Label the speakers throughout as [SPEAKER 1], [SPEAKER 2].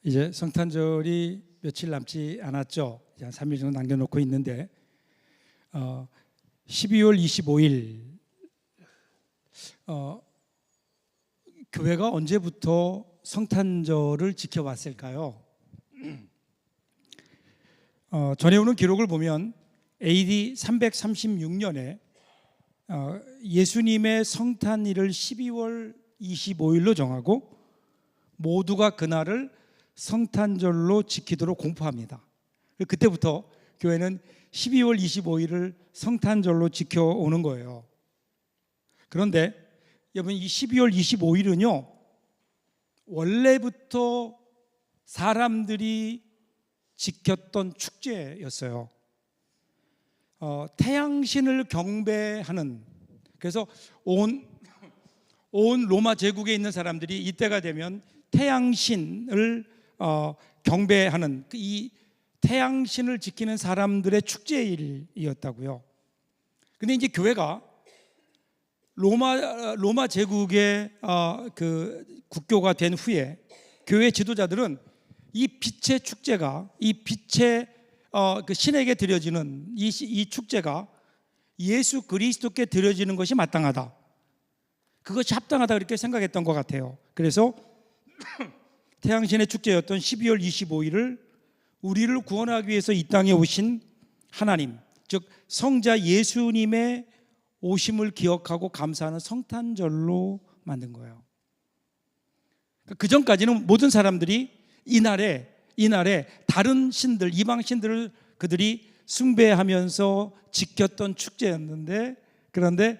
[SPEAKER 1] 이제 성탄절이 며칠 남지 않았죠. 이제 한 3일 정도 남겨놓고 있는데 12월 25일 교회가 언제부터 성탄절을 지켜왔을까요? 전해오는 기록을 보면 AD 336년에 예수님의 성탄일을 12월 25일로 정하고 모두가 그날을 성탄절로 지키도록 공포합니다. 그때부터 교회는 12월 25일을 성탄절로 지켜오는 거예요. 그런데 여러분, 이 12월 25일은요 원래부터 사람들이 지켰던 축제였어요. 태양신을 경배하는, 그래서 온 로마 제국에 있는 사람들이 이때가 되면 태양신을 경배하는, 이 태양신을 지키는 사람들의 축제일이었다고요. 근데 이제 교회가 로마 제국의 그 국교가 된 후에 교회 지도자들은 이 빛의 축제가, 이 빛의 그 신에게 드려지는 이 축제가 예수 그리스도께 드려지는 것이 마땅하다, 그것이 합당하다, 그렇게 생각했던 것 같아요. 그래서 태양신의 축제였던 12월 25일을 우리를 구원하기 위해서 이 땅에 오신 하나님, 즉 성자 예수님의 오심을 기억하고 감사하는 성탄절로 만든 거예요. 그 전까지는 모든 사람들이 이날에 다른 신들, 이방 신들을 그들이 숭배하면서 지켰던 축제였는데, 그런데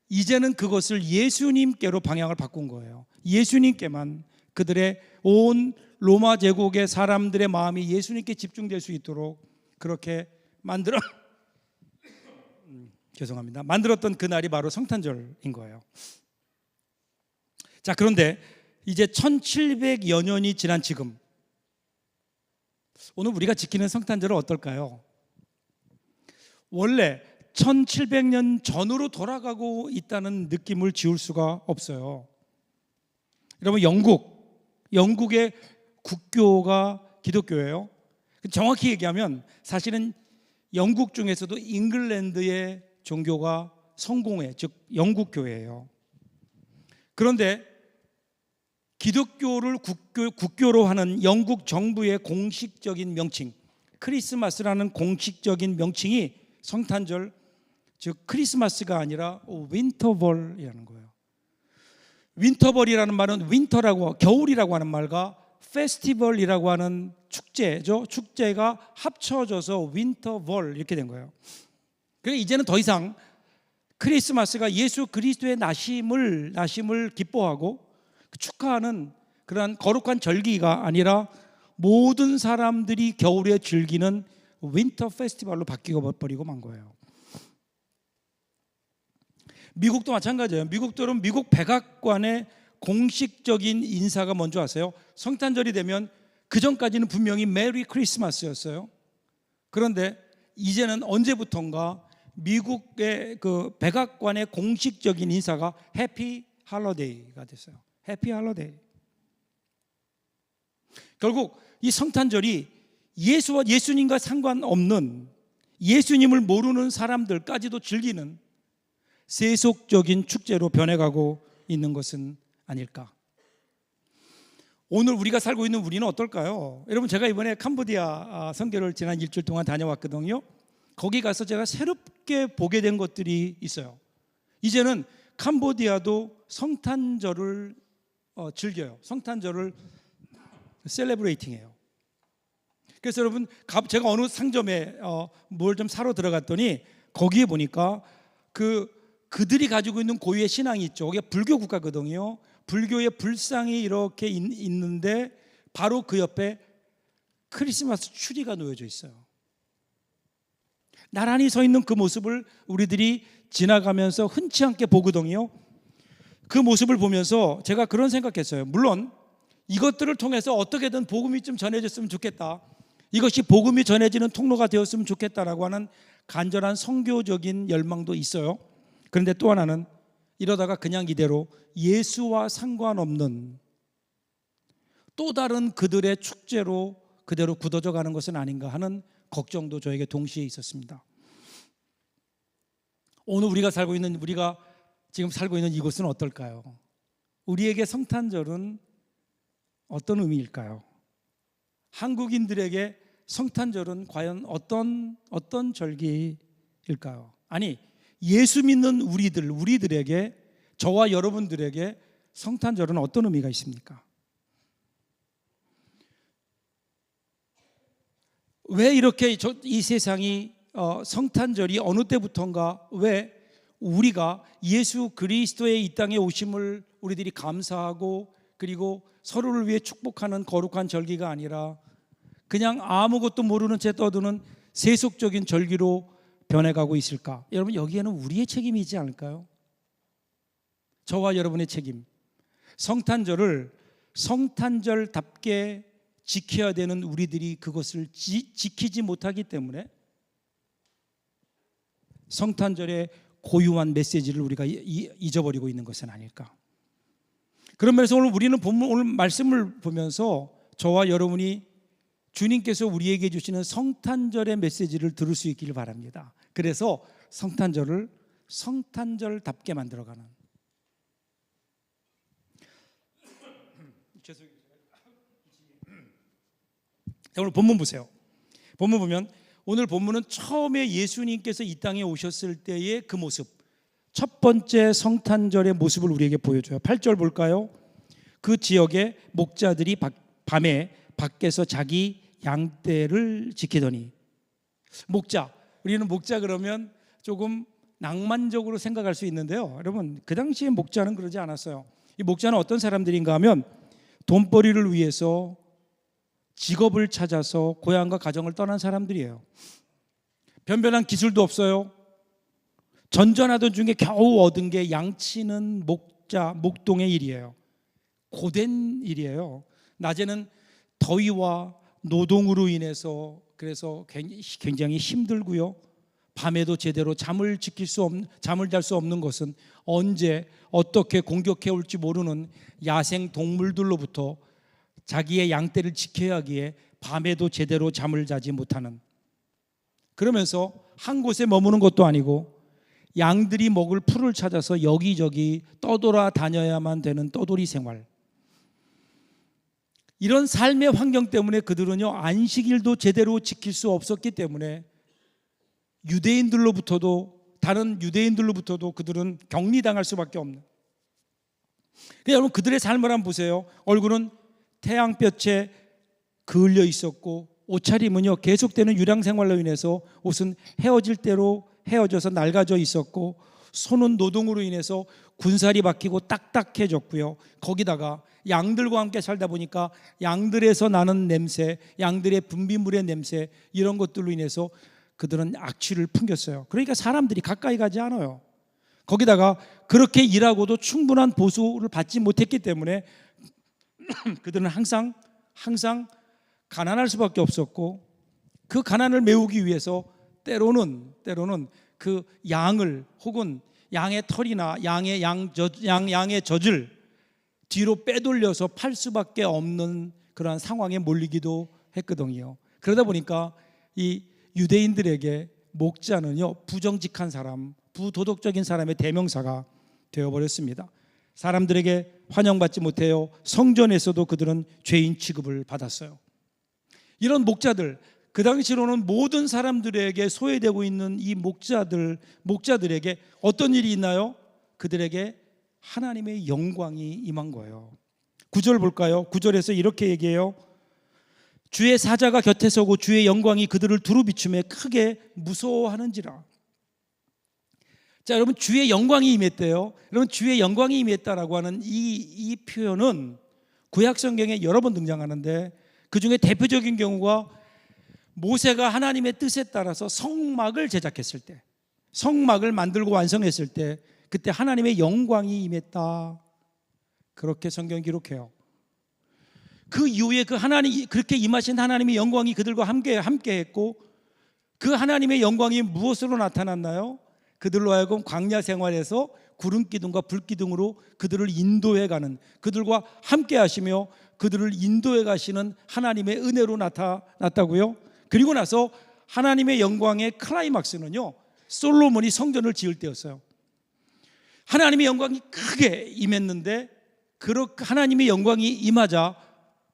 [SPEAKER 1] 이제는 그것을 예수님께로 방향을 바꾼 거예요. 예수님께만, 그들의 온 로마 제국의 사람들의 마음이 예수님께 집중될 수 있도록 그렇게 만들었던 그날이 바로 성탄절인 거예요. 자, 그런데 이제 1700여 년이 지난 지금, 오늘 우리가 지키는 성탄절은 어떨까요? 원래 1700년 전으로 돌아가고 있다는 느낌을 지울 수가 없어요. 여러분, 영국의 국교가 기독교예요. 정확히 얘기하면 사실은 영국 중에서도 잉글랜드의 종교가 성공회, 즉 영국 교회예요. 그런데 기독교를 국교로 하는 영국 정부의 공식적인 명칭, 크리스마스라는 공식적인 명칭이 성탄절, 즉 크리스마스가 아니라 윈터벌이라는 거예요. 윈터벌이라는 말은 윈터라고, 겨울이라고 하는 말과 페스티벌이라고 하는 축제죠. 축제가 합쳐져서 윈터벌 이렇게 된 거예요. 그래서 이제는 더 이상 크리스마스가 예수 그리스도의 나심을 기뻐하고 축하하는 그러한 거룩한 절기가 아니라 모든 사람들이 겨울에 즐기는 윈터 페스티벌로 바뀌어 버리고 만 거예요. 미국도 마찬가지예요. 미국들은 미국 백악관의 공식적인 인사가 먼저 왔어요. 성탄절이 되면 그 전까지는 분명히 메리 크리스마스였어요. 그런데 이제는 언제부턴가 미국의 그 백악관의 공식적인 인사가 해피 할러데이가 됐어요. 해피 할러데이. 결국 이 성탄절이 예수와 예수님과 상관없는, 예수님을 모르는 사람들까지도 즐기는 세속적인 축제로 변해가고 있는 것은 아닐까. 오늘 우리가 살고 있는 우리는 어떨까요? 여러분, 제가 이번에 캄보디아 선교를 지난 일주일 동안 다녀왔거든요. 거기 가서 제가 새롭게 보게 된 것들이 있어요. 이제는 캄보디아도 성탄절을 즐겨요. 성탄절을 셀레브레이팅해요. 그래서 여러분, 제가 어느 상점에 뭘 좀 사러 들어갔더니 거기에 보니까 그들이 가지고 있는 고유의 신앙이 있죠. 거기가 불교 국가거든요. 불교의 불상이 이렇게 있는데 바로 그 옆에 크리스마스 추리가 놓여져 있어요. 나란히 서 있는 그 모습을 우리들이 지나가면서 흔치 않게 보거든요. 그 모습을 보면서 제가 그런 생각했어요. 물론 이것들을 통해서 어떻게든 복음이 좀 전해졌으면 좋겠다, 이것이 복음이 전해지는 통로가 되었으면 좋겠다라고 하는 간절한 선교적인 열망도 있어요. 그런데 또 하나는 이러다가 그냥 이대로 예수와 상관없는 또 다른 그들의 축제로 그대로 굳어져 가는 것은 아닌가 하는 걱정도 저에게 동시에 있었습니다. 오늘 우리가 지금 살고 있는 이곳은 어떨까요? 우리에게 성탄절은 어떤 의미일까요? 한국인들에게 성탄절은 과연 어떤 절기일까요? 아니, 예수 믿는 우리들에게, 저와 여러분들에게 성탄절은 어떤 의미가 있습니까? 왜 이렇게 이 세상이 성탄절이 어느 때부터인가, 왜 우리가 예수 그리스도의 이 땅에 오심을 우리들이 감사하고 그리고 서로를 위해 축복하는 거룩한 절기가 아니라 그냥 아무것도 모르는 채 떠드는 세속적인 절기로 변해가고 있을까? 여러분, 여기에는 우리의 책임이 있지 않을까요? 저와 여러분의 책임. 성탄절을 성탄절답게 지켜야 되는 우리들이 그것을 지키지 못하기 때문에 성탄절의 고유한 메시지를 우리가 잊어버리고 있는 것은 아닐까. 그런 면에서 오늘 말씀을 보면서 저와 여러분이 주님께서 우리에게 주시는 성탄절의 메시지를 들을 수 있기를 바랍니다. 그래서 성탄절을 성탄절답게 만들어가는. 오늘 본문 보세요. 본문 보면 오늘 본문은 처음에 예수님께서 이 땅에 오셨을 때의 그 모습, 첫 번째 성탄절의 모습을 우리에게 보여줘요. 8절 볼까요? 그 지역의 목자들이 밤에 밖에서 자기 양떼를 지키더니. 목자, 우리는 목자 그러면 조금 낭만적으로 생각할 수 있는데요, 여러분, 그 당시에 목자는 그러지 않았어요. 이 목자는 어떤 사람들인가 하면 돈벌이를 위해서 직업을 찾아서 고향과 가정을 떠난 사람들이에요. 변변한 기술도 없어요. 전전하던 중에 겨우 얻은 게 양치는 목동의 일이에요. 고된 일이에요. 낮에는 더위와 노동으로 인해서 그래서 굉장히 힘들고요. 밤에도 제대로 잠을 잘 수 없는 것은 언제 어떻게 공격해 올지 모르는 야생 동물들로부터 자기의 양떼를 지켜야 하기에 밤에도 제대로 잠을 자지 못하는, 그러면서 한 곳에 머무는 것도 아니고 양들이 먹을 풀을 찾아서 여기저기 떠돌아 다녀야만 되는 떠돌이 생활. 이런 삶의 환경 때문에 그들은요, 안식일도 제대로 지킬 수 없었기 때문에 다른 유대인들로부터도 그들은 격리당할 수밖에 없는. 여러분, 그들의 삶을 한번 보세요. 얼굴은 태양볕에 그을려 있었고 옷차림은요, 계속되는 유랑 생활로 인해서 옷은 헤어질 대로 헤어져서 낡아져 있었고 손은 노동으로 인해서 군살이 박히고 딱딱해졌고요. 거기다가 양들과 함께 살다 보니까 양들에서 나는 냄새, 양들의 분비물의 냄새, 이런 것들로 인해서 그들은 악취를 풍겼어요. 그러니까 사람들이 가까이 가지 않아요. 거기다가 그렇게 일하고도 충분한 보수를 받지 못했기 때문에 그들은 항상 가난할 수밖에 없었고, 그 가난을 메우기 위해서 때로는 그 양을, 혹은 양의 털이나 양의 젖을 뒤로 빼돌려서 팔 수밖에 없는 그러한 상황에 몰리기도 했거든요. 그러다 보니까 이 유대인들에게 목자는요, 부정직한 사람, 부도덕적인 사람의 대명사가 되어버렸습니다. 사람들에게 환영받지 못해요. 성전에서도 그들은 죄인 취급을 받았어요. 이런 목자들, 그 당시로는 모든 사람들에게 소외되고 있는 이 목자들에게 어떤 일이 있나요? 그들에게 하나님의 영광이 임한 거예요. 9절 볼까요? 9절에서 이렇게 얘기해요. 주의 사자가 곁에 서고 주의 영광이 그들을 두루 비추며 크게 무서워하는지라. 자, 여러분, 주의 영광이 임했대요. 여러분, 주의 영광이 임했다라고 하는 이 표현은 구약 성경에 여러 번 등장하는데, 그 중에 대표적인 경우가 모세가 하나님의 뜻에 따라서 성막을 제작했을 때, 성막을 만들고 완성했을 때, 그때 하나님의 영광이 임했다, 그렇게 성경이 기록해요. 그 이후에 그렇게 임하신 하나님의 영광이 그들과 함께 했고, 그 하나님의 영광이 무엇으로 나타났나요? 그들로 하여금 광야 생활에서 구름 기둥과 불 기둥으로 그들을 인도해 가는, 그들과 함께 하시며 그들을 인도해 가시는 하나님의 은혜로 나타났다고요. 그리고 나서 하나님의 영광의 클라이막스는요, 솔로몬이 성전을 지을 때였어요. 하나님의 영광이 크게 임했는데, 하나님의 영광이 임하자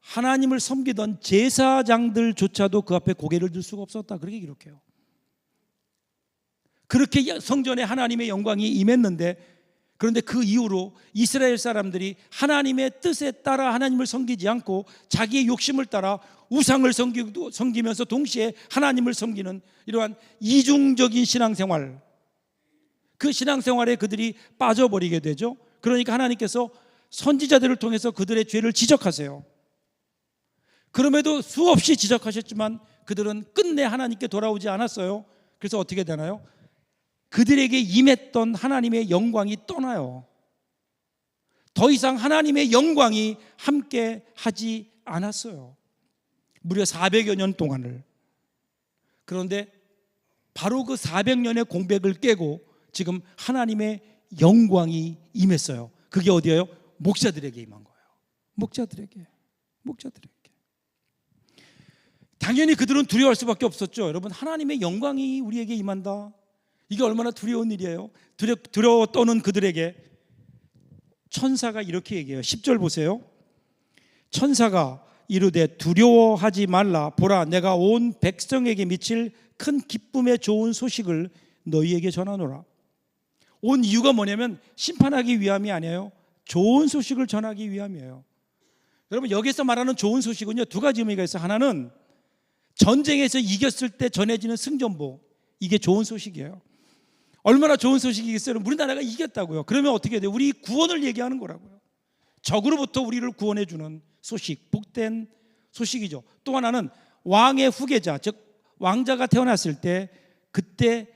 [SPEAKER 1] 하나님을 섬기던 제사장들조차도 그 앞에 고개를 들 수가 없었다, 그렇게 기록해요. 그렇게 성전에 하나님의 영광이 임했는데, 그런데 그 이후로 이스라엘 사람들이 하나님의 뜻에 따라 하나님을 섬기지 않고 자기의 욕심을 따라 우상을 섬기면서 동시에 하나님을 섬기는 이러한 이중적인 신앙생활, 그 신앙생활에 그들이 빠져버리게 되죠. 그러니까 하나님께서 선지자들을 통해서 그들의 죄를 지적하세요. 그럼에도 수없이 지적하셨지만 그들은 끝내 하나님께 돌아오지 않았어요. 그래서 어떻게 되나요? 그들에게 임했던 하나님의 영광이 떠나요. 더 이상 하나님의 영광이 함께 하지 않았어요. 무려 400여 년 동안을. 그런데 바로 그 400년의 공백을 깨고 지금 하나님의 영광이 임했어요. 그게 어디예요? 목자들에게 임한 거예요. 목자들에게. 당연히 그들은 두려워할 수밖에 없었죠. 여러분, 하나님의 영광이 우리에게 임한다, 이게 얼마나 두려운 일이에요. 두려워 떠는 그들에게 천사가 이렇게 얘기해요. 10절 보세요. 천사가 이르되 두려워하지 말라. 보라, 내가 온 백성에게 미칠 큰 기쁨의 좋은 소식을 너희에게 전하노라. 온 이유가 뭐냐면 심판하기 위함이 아니에요. 좋은 소식을 전하기 위함이에요. 여러분, 여기서 말하는 좋은 소식은요, 두 가지 의미가 있어요. 하나는 전쟁에서 이겼을 때 전해지는 승전보, 이게 좋은 소식이에요. 얼마나 좋은 소식이겠어요? 우리나라가 이겼다고요. 그러면 어떻게 돼요? 우리 구원을 얘기하는 거라고요. 적으로부터 우리를 구원해 주는 소식, 복된 소식이죠. 또 하나는 왕의 후계자, 즉 왕자가 태어났을 때 그때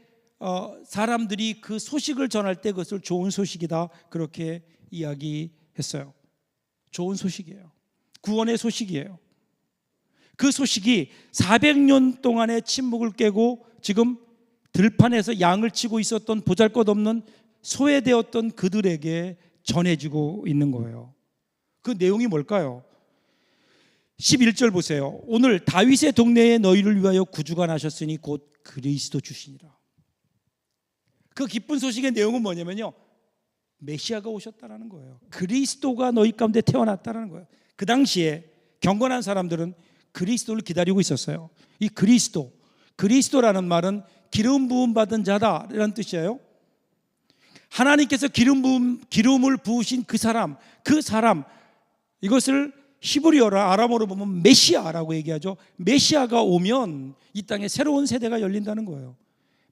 [SPEAKER 1] 사람들이 그 소식을 전할 때 그것을 좋은 소식이다, 그렇게 이야기했어요. 좋은 소식이에요. 구원의 소식이에요. 그 소식이 400년 동안의 침묵을 깨고 지금 들판에서 양을 치고 있었던 보잘것없는 소외되었던 그들에게 전해지고 있는 거예요. 그 내용이 뭘까요? 11절 보세요. 오늘 다윗의 동네에 너희를 위하여 구주가 나셨으니 곧 그리스도 주시니라. 그 기쁜 소식의 내용은 뭐냐면요, 메시아가 오셨다라는 거예요. 그리스도가 너희 가운데 태어났다라는 거예요. 그 당시에 경건한 사람들은 그리스도를 기다리고 있었어요. 이 그리스도라는 말은 기름 부음 받은 자다라는 뜻이에요. 하나님께서 기름을 부으신 그 사람, 이것을 히브리어로 아람어로 보면 메시아라고 얘기하죠. 메시아가 오면 이 땅에 새로운 세대가 열린다는 거예요.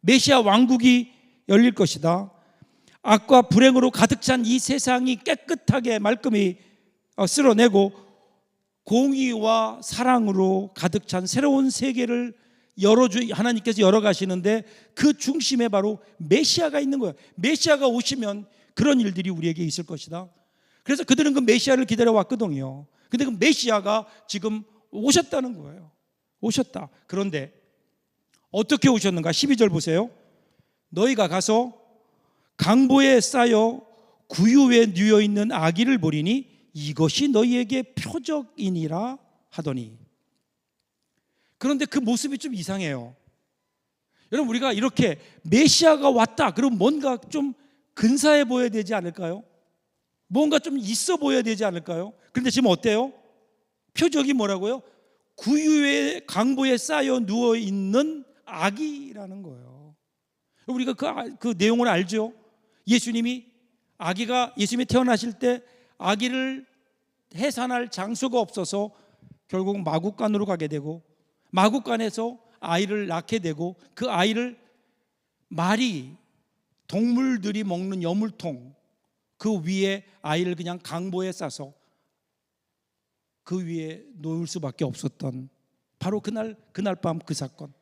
[SPEAKER 1] 메시아 왕국이 열릴 것이다. 악과 불행으로 가득 찬 이 세상이 깨끗하게 말끔히 쓸어내고 공의와 사랑으로 가득 찬 새로운 세계를 하나님께서 열어가시는데 그 중심에 바로 메시아가 있는 거예요. 메시아가 오시면 그런 일들이 우리에게 있을 것이다. 그래서 그들은 그 메시아를 기다려왔거든요. 근데 그 메시아가 지금 오셨다는 거예요. 오셨다. 그런데 어떻게 오셨는가? 12절 보세요. 너희가 가서 강보에 쌓여 구유에 누워 있는 아기를 보리니 이것이 너희에게 표적이니라 하더니. 그런데 그 모습이 좀 이상해요. 여러분, 우리가 이렇게 메시아가 왔다 그럼 뭔가 좀 근사해 보여야 되지 않을까요? 뭔가 좀 있어 보여야 되지 않을까요? 그런데 지금 어때요? 표적이 뭐라고요? 구유의 강보에 쌓여 누워있는 아기라는 거예요. 우리가 그 내용을 알죠? 예수님이 태어나실 때 아기를 해산할 장소가 없어서 결국 마국간으로 가게 되고, 마국간에서 아이를 낳게 되고, 그 아이를 말이 동물들이 먹는 여물통 그 위에 아이를 그냥 강보에 싸서 그 위에 놓을 수밖에 없었던 바로 그날 밤 그 사건.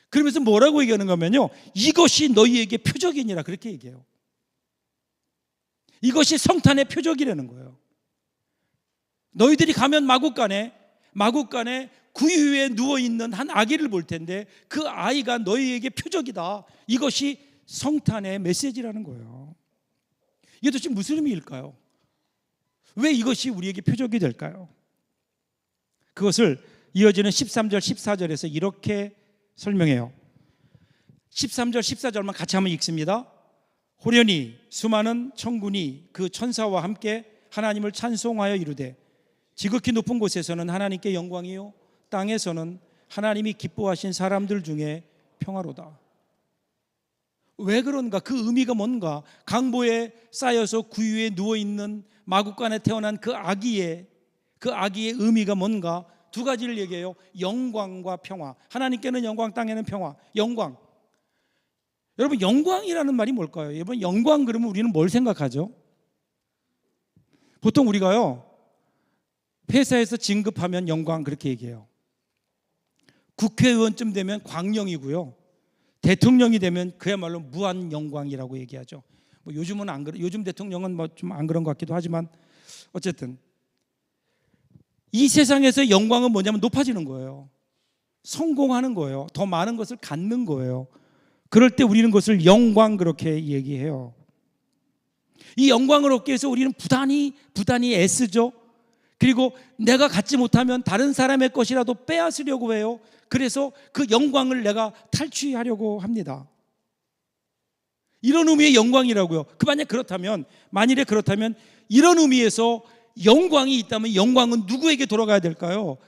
[SPEAKER 1] 그러면서 뭐라고 얘기하는 거면요, 이것이 너희에게 표적이니라, 그렇게 얘기해요. 이것이 성탄의 표적이라는 거예요. 너희들이 가면 마국간에 구유 위에 누워있는 한 아기를 볼 텐데 그 아이가 너희에게 표적이다. 이것이 성탄의 메시지라는 거예요. 이게 도대체 무슨 의미일까요? 왜 이것이 우리에게 표적이 될까요? 그것을 이어지는 13절 14절에서 이렇게 설명해요. 13절 14절만 같이 한번 읽습니다. 호련히 수많은 천군이 그 천사와 함께 하나님을 찬송하여 이르되 지극히 높은 곳에서는 하나님께 영광이요 땅에서는 하나님이 기뻐하신 사람들 중에 평화로다. 왜 그런가? 그 의미가 뭔가? 강보에 쌓여서 구유에 누워있는 마구간에 태어난 그 아기의 의미가 뭔가? 두 가지를 얘기해요. 영광과 평화. 하나님께는 영광, 땅에는 평화. 영광. 여러분, 영광이라는 말이 뭘까요? 여러분, 영광 그러면 우리는 뭘 생각하죠? 보통 우리가요, 회사에서 진급하면 영광 그렇게 얘기해요. 국회의원쯤 되면 광영이고요, 대통령이 되면 그야말로 무한 영광이라고 얘기하죠. 뭐 요즘은 안 그래. 요즘 대통령은 뭐 좀 안 그런 것 같기도 하지만 어쨌든 이 세상에서 영광은 뭐냐면 높아지는 거예요. 성공하는 거예요. 더 많은 것을 갖는 거예요. 그럴 때 우리는 그것을 영광 그렇게 얘기해요. 이 영광을 얻기 위해서 우리는 부단히 애쓰죠. 그리고 내가 갖지 못하면 다른 사람의 것이라도 빼앗으려고 해요. 그래서 그 영광을 내가 탈취하려고 합니다. 이런 의미의 영광이라고요. 만일에 그렇다면 이런 의미에서 영광이 있다면 영광은 누구에게 돌아가야 될까요?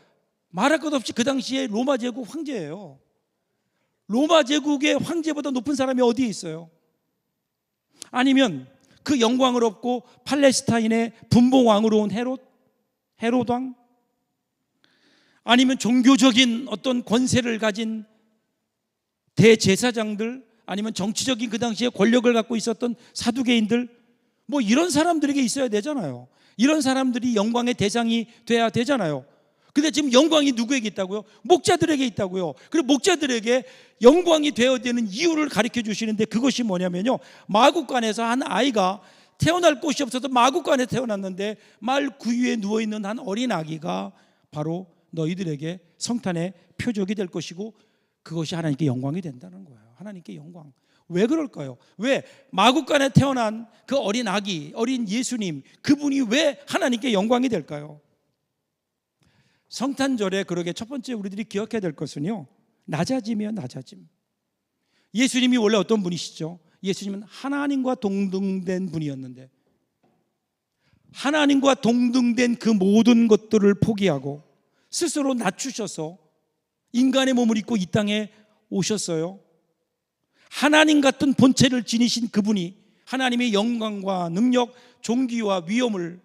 [SPEAKER 1] 말할 것 없이 그 당시에 로마 제국 황제예요. 로마 제국의 황제보다 높은 사람이 어디에 있어요? 아니면 그 영광을 얻고 팔레스타인의 분봉왕으로 온 헤롯 왕? 아니면 종교적인 어떤 권세를 가진 대제사장들? 아니면 정치적인 그 당시에 권력을 갖고 있었던 사두개인들? 뭐 이런 사람들에게 있어야 되잖아요. 이런 사람들이 영광의 대상이 돼야 되잖아요. 근데 지금 영광이 누구에게 있다고요? 목자들에게 있다고요. 그리고 목자들에게 영광이 되어야 되는 이유를 가르쳐 주시는데 그것이 뭐냐면요, 마구간에서 한 아이가 태어날 곳이 없어서 마구간에 태어났는데 말 구유에 누워있는 한 어린 아기가 바로 너희들에게 성탄의 표적이 될 것이고 그것이 하나님께 영광이 된다는 거예요. 하나님께 영광. 왜 그럴까요? 왜 마구간에 태어난 그 어린 아기, 어린 예수님, 그분이 왜 하나님께 영광이 될까요? 성탄절에 그러게 첫 번째 우리들이 기억해야 될 것은요, 낮아짐이에요. 낮아짐. 예수님이 원래 어떤 분이시죠? 예수님은 하나님과 동등된 분이었는데 하나님과 동등된 그 모든 것들을 포기하고 스스로 낮추셔서 인간의 몸을 입고 이 땅에 오셨어요. 하나님 같은 본체를 지니신 그분이 하나님의 영광과 능력, 존귀와 위엄을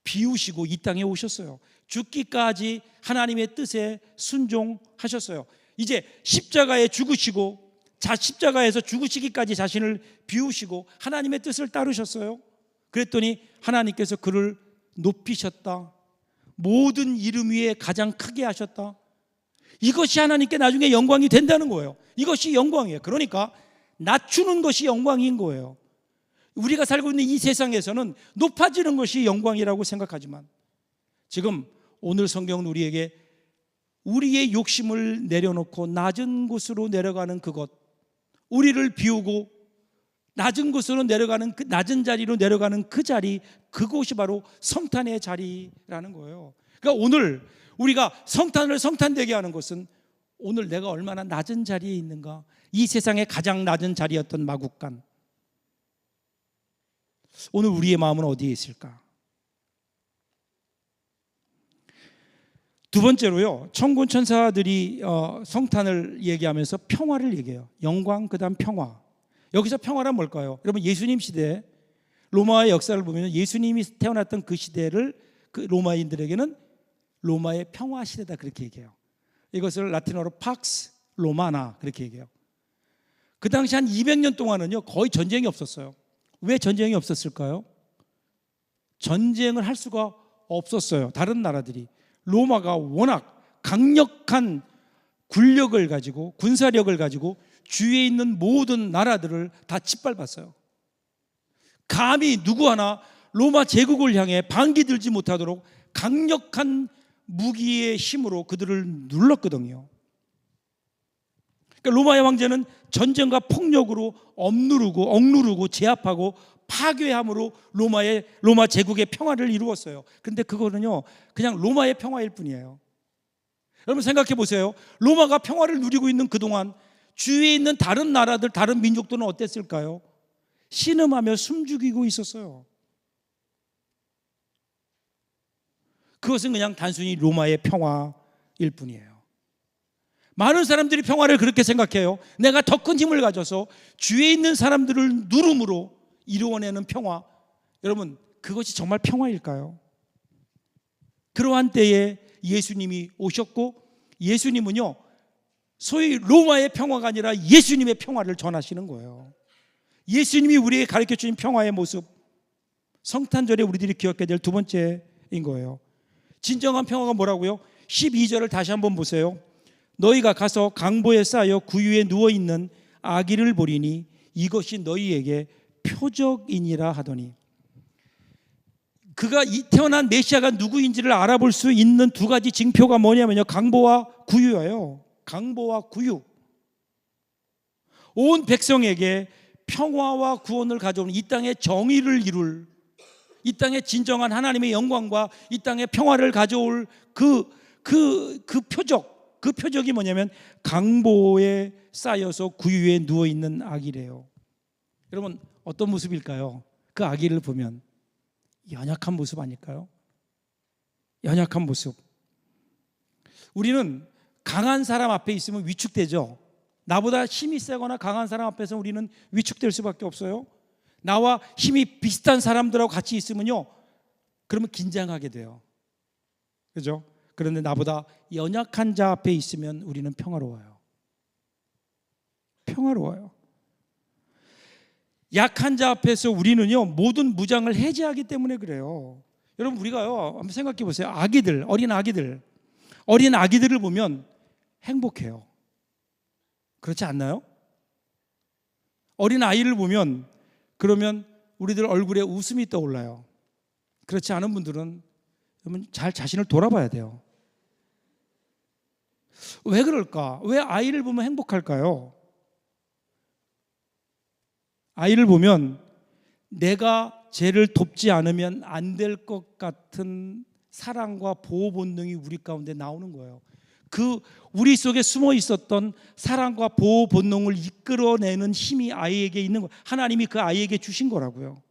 [SPEAKER 1] 비우시고 이 땅에 오셨어요. 죽기까지 하나님의 뜻에 순종하셨어요. 이제 십자가에 죽으시고 십자가에서 죽으시기까지 자신을 비우시고 하나님의 뜻을 따르셨어요. 그랬더니 하나님께서 그를 높이셨다. 모든 이름 위에 가장 크게 하셨다. 이것이 하나님께 나중에 영광이 된다는 거예요. 이것이 영광이에요. 그러니까 낮추는 것이 영광인 거예요. 우리가 살고 있는 이 세상에서는 높아지는 것이 영광이라고 생각하지만 지금 오늘 성경은 우리에게 우리의 욕심을 내려놓고 낮은 곳으로 내려가는 그것, 우리를 비우고 낮은 곳으로 내려가는 그 낮은 자리로 내려가는 그 자리, 그곳이 바로 성탄의 자리라는 거예요. 그러니까 오늘 우리가 성탄을 성탄되게 하는 것은 오늘 내가 얼마나 낮은 자리에 있는가. 이 세상의 가장 낮은 자리였던 마국간, 오늘 우리의 마음은 어디에 있을까? 두 번째로요, 천군 천사들이 성탄을 얘기하면서 평화를 얘기해요. 영광, 그 다음 평화. 여기서 평화란 뭘까요? 여러분, 예수님 시대 로마의 역사를 보면 예수님이 태어났던 그 시대를 그 로마인들에게는 로마의 평화 시대다 그렇게 얘기해요. 이것을 라틴어로 팍스 로마나 그렇게 얘기해요. 그 당시 한 200년 동안은요 거의 전쟁이 없었어요. 왜 전쟁이 없었을까요? 전쟁을 할 수가 없었어요. 다른 나라들이. 로마가 워낙 강력한 군력을 가지고 군사력을 가지고 주위에 있는 모든 나라들을 다 짓밟았어요. 감히 누구 하나 로마 제국을 향해 반기 들지 못하도록 강력한 무기의 힘으로 그들을 눌렀거든요. 그러니까 로마의 황제는 전쟁과 폭력으로 억누르고 제압하고 파괴함으로 로마 제국의 평화를 이루었어요. 그런데 그거는요 그냥 로마의 평화일 뿐이에요. 여러분 생각해 보세요. 로마가 평화를 누리고 있는 그동안 주위에 있는 다른 나라들, 다른 민족들은 어땠을까요? 신음하며 숨죽이고 있었어요. 그것은 그냥 단순히 로마의 평화일 뿐이에요. 많은 사람들이 평화를 그렇게 생각해요. 내가 더 큰 힘을 가져서 주위에 있는 사람들을 누름으로 이루어내는 평화. 여러분 그것이 정말 평화일까요? 그러한 때에 예수님이 오셨고, 예수님은요 소위 로마의 평화가 아니라 예수님의 평화를 전하시는 거예요. 예수님이 우리에게 가르쳐주신 평화의 모습, 성탄절에 우리들이 기억해야 될 두 번째인 거예요. 진정한 평화가 뭐라고요? 12절을 다시 한번 보세요. 너희가 가서 강보에 쌓여 구유에 누워있는 아기를 보리니 이것이 너희에게 표적이니라 하더니, 그가 태어난 메시아가 누구인지를 알아볼 수 있는 두 가지 징표가 뭐냐면요, 강보와 구유예요. 강보와 구유. 온 백성에게 평화와 구원을 가져오는, 이 땅의 정의를 이룰, 이 땅의 진정한 하나님의 영광과 이 땅의 평화를 가져올 그 표적이 뭐냐면 강보에 쌓여서 구유에 누워있는 아기래요. 여러분 어떤 모습일까요? 그 아기를 보면 연약한 모습 아닐까요? 연약한 모습. 우리는 강한 사람 앞에 있으면 위축되죠. 나보다 힘이 세거나 강한 사람 앞에서 우리는 위축될 수밖에 없어요. 나와 힘이 비슷한 사람들하고 같이 있으면요, 그러면 긴장하게 돼요. 그죠? 그런데 나보다 연약한 자 앞에 있으면 우리는 평화로워요. 평화로워요. 약한 자 앞에서 우리는요 모든 무장을 해제하기 때문에 그래요. 여러분 우리가요 한번 생각해 보세요. 아기들, 어린 아기들을 보면 행복해요. 그렇지 않나요? 어린 아이를 보면 그러면 우리들 얼굴에 웃음이 떠올라요. 그렇지 않은 분들은 잘 자신을 돌아봐야 돼요. 왜 그럴까? 왜 아이를 보면 행복할까요? 아이를 보면 내가 쟤를 돕지 않으면 안 될 것 같은 사랑과 보호 본능이 우리 가운데 나오는 거예요. 그 우리 속에 숨어 있었던 사랑과 보호 본능을 이끌어내는 힘이 아이에게 있는 거예요. 하나님이 그 아이에게 주신 거라고요.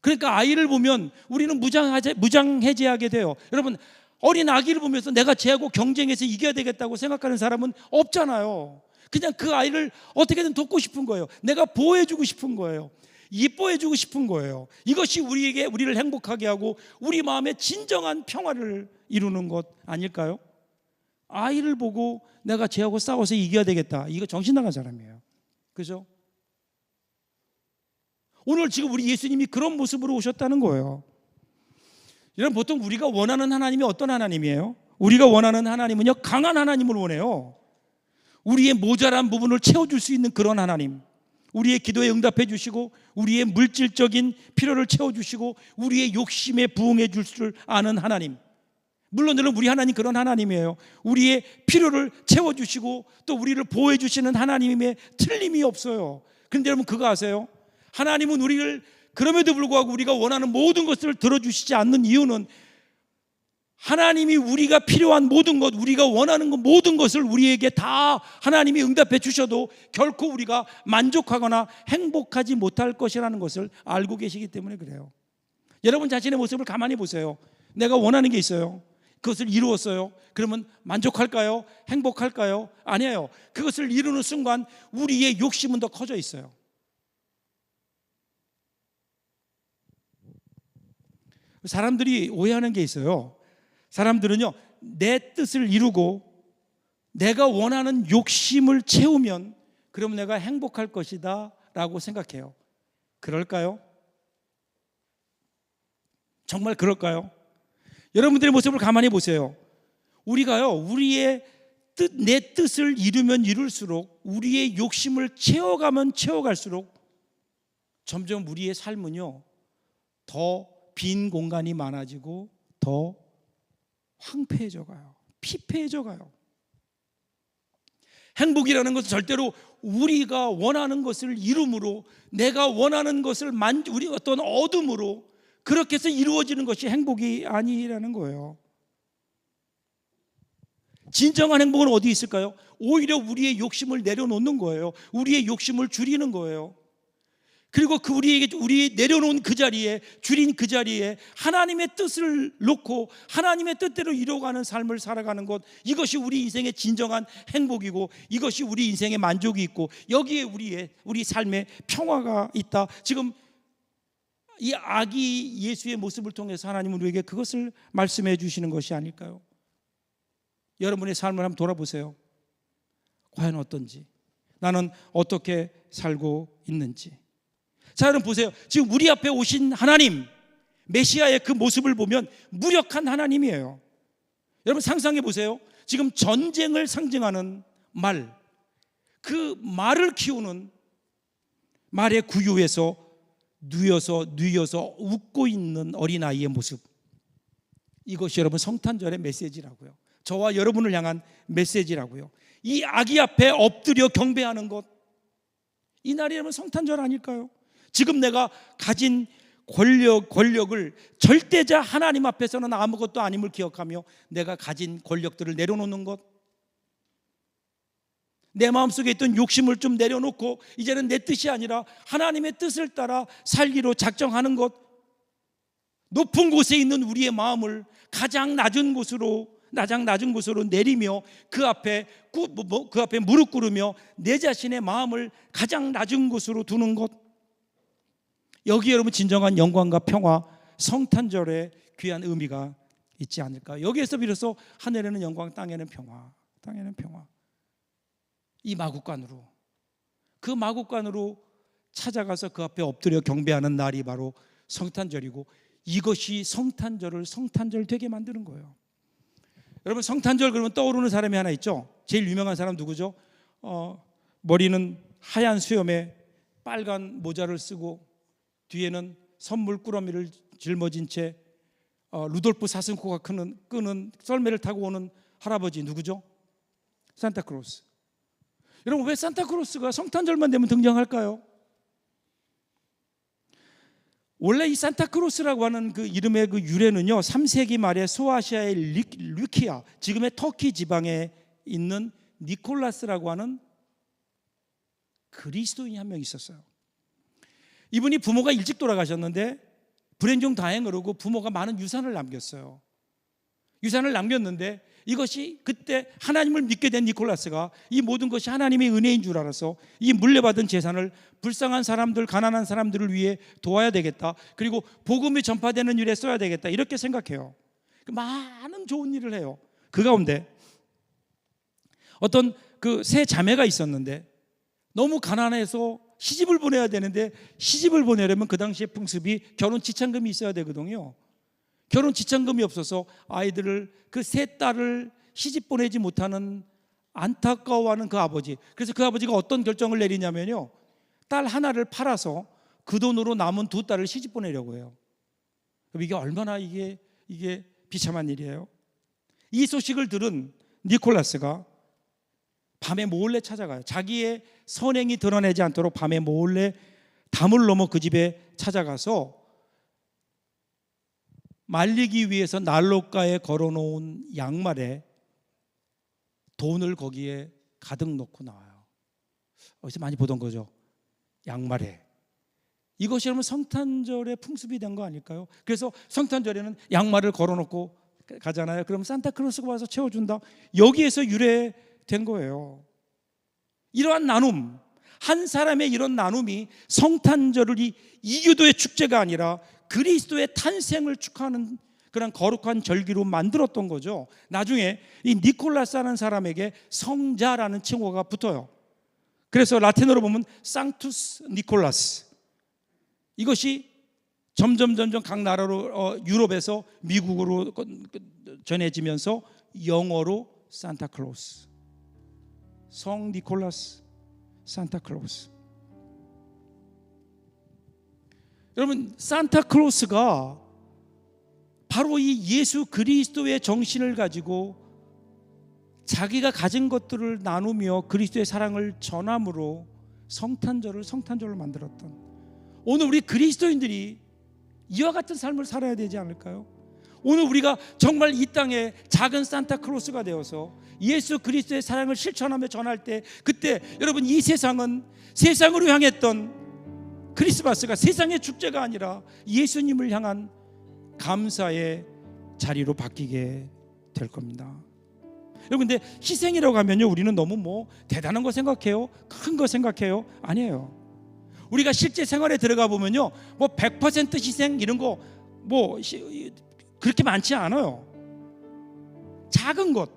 [SPEAKER 1] 그러니까 아이를 보면 우리는 무장해제하게 돼요. 여러분 어린 아기를 보면서 내가 쟤하고 경쟁해서 이겨야 되겠다고 생각하는 사람은 없잖아요. 그냥 그 아이를 어떻게든 돕고 싶은 거예요. 내가 보호해주고 싶은 거예요. 이뻐해주고 싶은 거예요. 이것이 우리를 행복하게 하고 우리 마음에 진정한 평화를 이루는 것 아닐까요? 아이를 보고 내가 쟤하고 싸워서 이겨야 되겠다, 이거 정신 나간 사람이에요. 그죠? 오늘 지금 우리 예수님이 그런 모습으로 오셨다는 거예요. 여러분 보통 우리가 원하는 하나님이 어떤 하나님이에요? 우리가 원하는 하나님은요 강한 하나님을 원해요. 우리의 모자란 부분을 채워줄 수 있는 그런 하나님, 우리의 기도에 응답해 주시고 우리의 물질적인 필요를 채워주시고 우리의 욕심에 부응해 줄 줄 아는 하나님. 물론 우리 하나님 그런 하나님이에요. 우리의 필요를 채워주시고 또 우리를 보호해 주시는 하나님의 틀림이 없어요. 그런데 여러분 그거 아세요? 하나님은 우리를 그럼에도 불구하고 우리가 원하는 모든 것을 들어주시지 않는 이유는 하나님이 우리가 필요한 모든 것, 우리가 원하는 모든 것을 우리에게 다 하나님이 응답해 주셔도 결코 우리가 만족하거나 행복하지 못할 것이라는 것을 알고 계시기 때문에 그래요. 여러분 자신의 모습을 가만히 보세요. 내가 원하는 게 있어요. 그것을 이루었어요. 그러면 만족할까요? 행복할까요? 아니에요. 그것을 이루는 순간 우리의 욕심은 더 커져 있어요. 사람들이 오해하는 게 있어요. 사람들은요 내 뜻을 이루고 내가 원하는 욕심을 채우면 그럼 내가 행복할 것이다 라고 생각해요. 그럴까요? 정말 그럴까요? 여러분들의 모습을 가만히 보세요. 우리가요 우리의 내 뜻을 이루면 이룰수록, 우리의 욕심을 채워가면 채워갈수록 점점 우리의 삶은요 더 빈 공간이 많아지고 더 황폐해져 가요. 피폐해져 가요. 행복이라는 것은 절대로 우리가 원하는 것을 이룸으로, 내가 원하는 것을 우리 어떤 어둠으로 그렇게 해서 이루어지는 것이 행복이 아니라는 거예요. 진정한 행복은 어디 있을까요? 오히려 우리의 욕심을 내려놓는 거예요. 우리의 욕심을 줄이는 거예요. 그리고 우리 내려놓은 그 자리에, 줄인 그 자리에 하나님의 뜻을 놓고 하나님의 뜻대로 이루어가는 삶을 살아가는 것, 이것이 우리 인생의 진정한 행복이고, 이것이 우리 인생의 만족이 있고, 여기에 우리 삶의 평화가 있다. 지금 이 아기 예수의 모습을 통해서 하나님은 우리에게 그것을 말씀해 주시는 것이 아닐까요? 여러분의 삶을 한번 돌아보세요. 과연 어떤지, 나는 어떻게 살고 있는지. 자, 여러분 보세요. 지금 우리 앞에 오신 하나님, 메시아의 그 모습을 보면 무력한 하나님이에요. 여러분 상상해 보세요. 지금 전쟁을 상징하는 말, 그 말을 키우는 말의 구유에서 누여서 웃고 있는 어린아이의 모습, 이것이 여러분 성탄절의 메시지라고요. 저와 여러분을 향한 메시지라고요. 이 아기 앞에 엎드려 경배하는 것, 이 날이 여러분 성탄절 아닐까요? 지금 내가 가진 권력을 절대자 하나님 앞에서는 아무것도 아님을 기억하며 내가 가진 권력들을 내려놓는 것, 내 마음속에 있던 욕심을 좀 내려놓고 이제는 내 뜻이 아니라 하나님의 뜻을 따라 살기로 작정하는 것, 높은 곳에 있는 우리의 마음을 가장 낮은 곳으로 내리며 그 앞에 무릎 꿇으며 내 자신의 마음을 가장 낮은 곳으로 두는 것, 여기 여러분 진정한 영광과 평화, 성탄절의 귀한 의미가 있지 않을까. 여기에서 비로소 하늘에는 영광, 땅에는 평화. 이 마국간으로, 그 마국간으로 찾아가서 그 앞에 엎드려 경배하는 날이 바로 성탄절이고, 이것이 성탄절을 성탄절 되게 만드는 거예요. 여러분 성탄절 그러면 떠오르는 사람이 하나 있죠. 제일 유명한 사람 누구죠? 머리는 하얀 수염에 빨간 모자를 쓰고 뒤에는 선물 꾸러미를 짊어진 채 루돌프 사슴코가 끄는 썰매를 타고 오는 할아버지 누구죠? 산타크로스. 여러분 왜 산타크로스가 성탄절만 되면 등장할까요? 원래 이 산타크로스라고 하는 그 이름의 그 유래는요, 3세기 말에 소아시아의 류키아, 지금의 터키 지방에 있는 니콜라스라고 하는 그리스도인이 한 명 있었어요. 이분이 부모가 일찍 돌아가셨는데 불행중 다행으로 부모가 많은 유산을 남겼어요. 유산을 남겼는데 이것이 그때 하나님을 믿게 된 니콜라스가 이 모든 것이 하나님의 은혜인 줄 알아서 이 물려받은 재산을 불쌍한 사람들, 가난한 사람들을 위해 도와야 되겠다, 그리고 복음이 전파되는 일에 써야 되겠다, 이렇게 생각해요. 많은 좋은 일을 해요. 그 가운데 어떤 그 세 자매가 있었는데 너무 가난해서 시집을 보내야 되는데, 시집을 보내려면 그 당시에 풍습이 결혼 지참금이 있어야 되거든요. 결혼 지참금이 없어서 아이들을, 그 세 딸을 시집 보내지 못하는 안타까워하는 그 아버지. 그래서 그 아버지가 어떤 결정을 내리냐면요, 딸 하나를 팔아서 그 돈으로 남은 두 딸을 시집 보내려고 해요. 그럼 이게 얼마나 이게 비참한 일이에요. 이 소식을 들은 니콜라스가 밤에 몰래 찾아가요. 자기의 선행이 드러내지 않도록 밤에 몰래 담을 넘어 그 집에 찾아가서 말리기 위해서 난로가에 걸어놓은 양말에 돈을 거기에 가득 넣고 나와요. 어디서 많이 보던 거죠. 양말에. 이것이 여러분 성탄절의 풍습이 된 거 아닐까요? 그래서 성탄절에는 양말을 걸어놓고 가잖아요. 그럼 산타크로스가 와서 채워준다. 여기에서 유래된 거예요. 이러한 나눔, 한 사람의 이런 나눔이 성탄절을 이교도의 축제가 아니라 그리스도의 탄생을 축하하는 그런 거룩한 절기로 만들었던 거죠. 나중에 이 니콜라스라는 사람에게 성자라는 칭호가 붙어요. 그래서 라틴어로 보면 상투스 니콜라스. 이것이 점점 각 나라로 유럽에서 미국으로 전해지면서 영어로 산타클로스, 성 니콜라스, 산타클로스. 여러분 산타클로스가 바로 이 예수 그리스도의 정신을 가지고 자기가 가진 것들을 나누며 그리스도의 사랑을 전함으로 성탄절을 만들었던, 오늘 우리 그리스도인들이 이와 같은 삶을 살아야 되지 않을까요? 오늘 우리가 정말 이 땅에 작은 산타클로스가 되어서 예수 그리스도의 사랑을 실천하며 전할 때, 그때 여러분 이 세상은 세상으로 향했던 크리스마스가 세상의 축제가 아니라 예수님을 향한 감사의 자리로 바뀌게 될 겁니다. 여러분, 근데 희생이라고 하면요, 우리는 너무 대단한 거 생각해요, 큰 거 생각해요. 아니에요. 우리가 실제 생활에 들어가 보면요, 100% 희생 이런 거 그렇게 많지 않아요. 작은 것,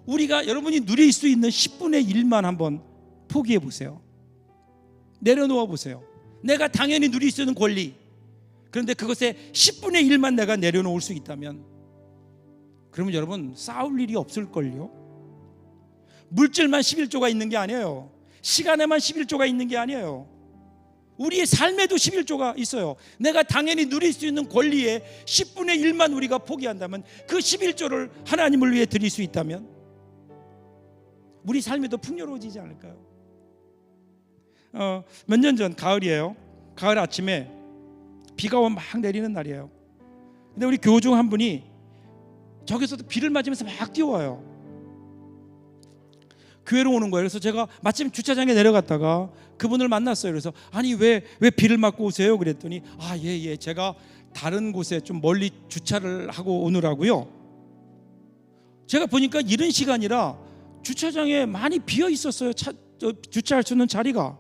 [SPEAKER 1] 우리가 여러분이 누릴 수 있는 10분의 1만 한번 포기해 보세요. 내려놓아 보세요. 내가 당연히 누릴 수 있는 권리, 그런데 그것의 10분의 1만 내가 내려놓을 수 있다면, 그러면 여러분 싸울 일이 없을걸요. 물질만 11조가 있는 게 아니에요. 시간에만 11조가 있는 게 아니에요. 우리의 삶에도 11조가 있어요. 내가 당연히 누릴 수 있는 권리의 10분의 1만 우리가 포기한다면, 그 11조를 하나님을 위해 드릴 수 있다면 우리 삶에도 풍요로워지지 않을까요? 몇 년 전 가을이에요. 가을 아침에 비가 막 내리는 날이에요. 근데 우리 교우 중 한 분이 저기서도 비를 맞으면서 막 뛰어와요. 교회로 오는 거예요. 그래서 제가 마침 주차장에 내려갔다가 그분을 만났어요. 그래서 아니 왜 비를 맞고 오세요? 그랬더니 예, 제가 다른 곳에 좀 멀리 주차를 하고 오느라고요. 제가 보니까 이른 시간이라 주차장에 많이 비어 있었어요. 주차할 수 있는 자리가.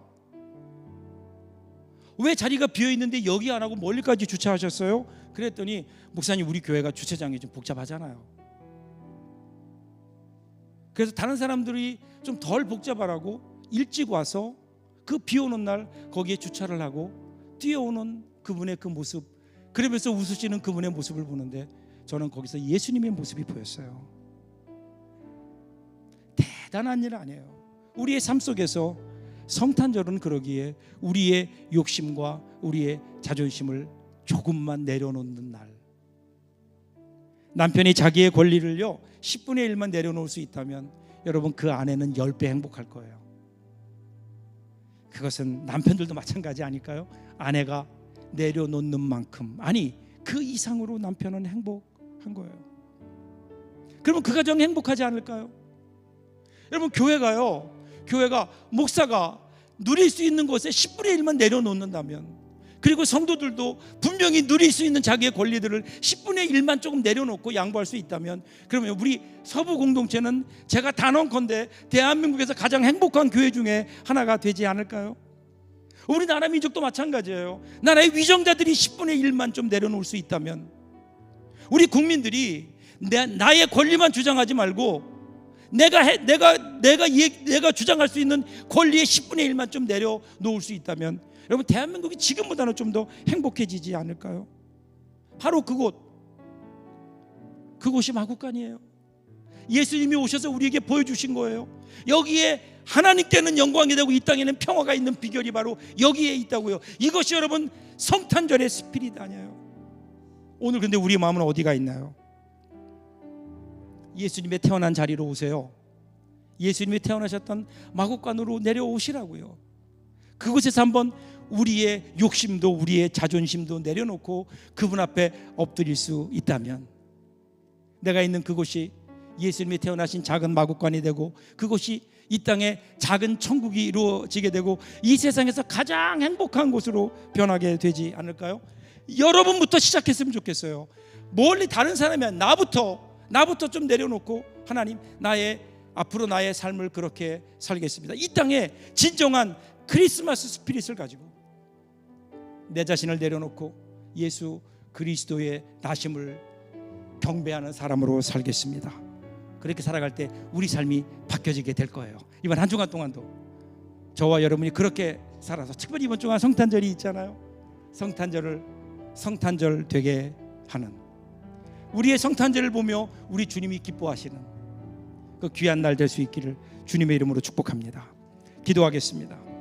[SPEAKER 1] 왜 자리가 비어 있는데 여기 안 하고 멀리까지 주차하셨어요? 그랬더니 목사님, 우리 교회가 주차장이 좀 복잡하잖아요. 그래서 다른 사람들이 좀 덜 복잡하라고 일찍 와서 그 비 오는 날 거기에 주차를 하고 뛰어오는 그분의 그 모습, 그러면서 웃으시는 그분의 모습을 보는데 저는 거기서 예수님의 모습이 보였어요. 대단한 일 아니에요. 우리의 삶 속에서 성탄절은 그러기에 우리의 욕심과 우리의 자존심을 조금만 내려놓는 날. 남편이 자기의 권리를요 10분의 1만 내려놓을 수 있다면 여러분 그 아내는 10배 행복할 거예요. 그것은 남편들도 마찬가지 아닐까요? 아내가 내려놓는 만큼, 아니 그 이상으로 남편은 행복한 거예요. 그러면 그 가정이 행복하지 않을까요? 여러분, 교회가 목사가 누릴 수 있는 것에 10분의 1만 내려놓는다면, 그리고 성도들도 분명히 누릴 수 있는 자기의 권리들을 10분의 1만 조금 내려놓고 양보할 수 있다면, 그러면 우리 서부 공동체는 제가 단언컨대 대한민국에서 가장 행복한 교회 중에 하나가 되지 않을까요? 우리 나라 민족도 마찬가지예요. 나라의 위정자들이 10분의 1만 좀 내려놓을 수 있다면, 우리 국민들이 나의 권리만 주장하지 말고 내가 주장할 수 있는 권리의 10분의 1만 좀 내려놓을 수 있다면, 여러분 대한민국이 지금보다는 좀 더 행복해지지 않을까요? 바로 그곳이 마국간이에요. 예수님이 오셔서 우리에게 보여주신 거예요. 여기에 하나님께는 영광이 되고 이 땅에는 평화가 있는 비결이 바로 여기에 있다고요. 이것이 여러분 성탄절의 스피릿 아니에요? 오늘 근데 우리 마음은 어디가 있나요? 예수님의 태어난 자리로 오세요. 예수님이 태어나셨던 마국간으로 내려오시라고요. 그곳에서 한번 우리의 욕심도 우리의 자존심도 내려놓고 그분 앞에 엎드릴 수 있다면, 내가 있는 그곳이 예수님이 태어나신 작은 마국간이 되고, 그곳이 이 땅에 작은 천국이 이루어지게 되고, 이 세상에서 가장 행복한 곳으로 변하게 되지 않을까요? 여러분부터 시작했으면 좋겠어요. 멀리 다른 사람이 아니라 나부터 좀 내려놓고, 하나님 앞으로 나의 삶을 그렇게 살겠습니다. 이 땅에 진정한 크리스마스 스피릿을 가지고 내 자신을 내려놓고 예수 그리스도의 나심을 경배하는 사람으로 살겠습니다. 그렇게 살아갈 때 우리 삶이 바뀌어지게 될 거예요. 이번 한 주간 동안도 저와 여러분이 그렇게 살아서, 특별히 이번 주간 성탄절이 있잖아요. 성탄절 되게 하는, 우리의 성탄절을 보며 우리 주님이 기뻐하시는 그 귀한 날 될 수 있기를 주님의 이름으로 축복합니다. 기도하겠습니다.